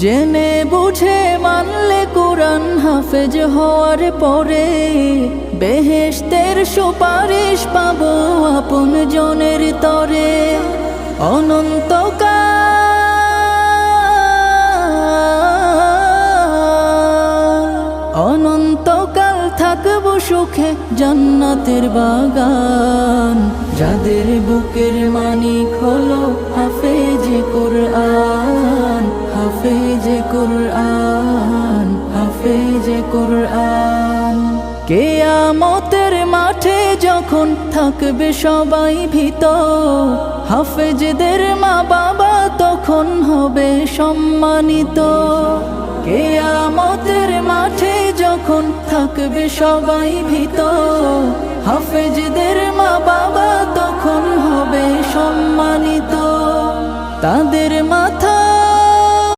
জেনে বুঝে মানলে কোরআন হাফেজ হওয়ার পরে বেহেশতের সুপারিশ পাবো আপন জনের তরে। অনন্তকাল থাকবো সুখে জান্নাতের বাগান। যাদের বুকের মানিক হলো হাফেজে কোরআন, হাফেজে কোরআন, হাফেজে কোরআন। কিয়ামতের মাঠে যখন থাকবে সবাই ভীত, হাফেজদের মা বাবা তখন হবে সম্মানিত। কিয়ামতের মাঠে যখন থাকবে সবাই ভীত, হাফেজদের মা বাবা তখন হবে সম্মানিত। তাদের মাথা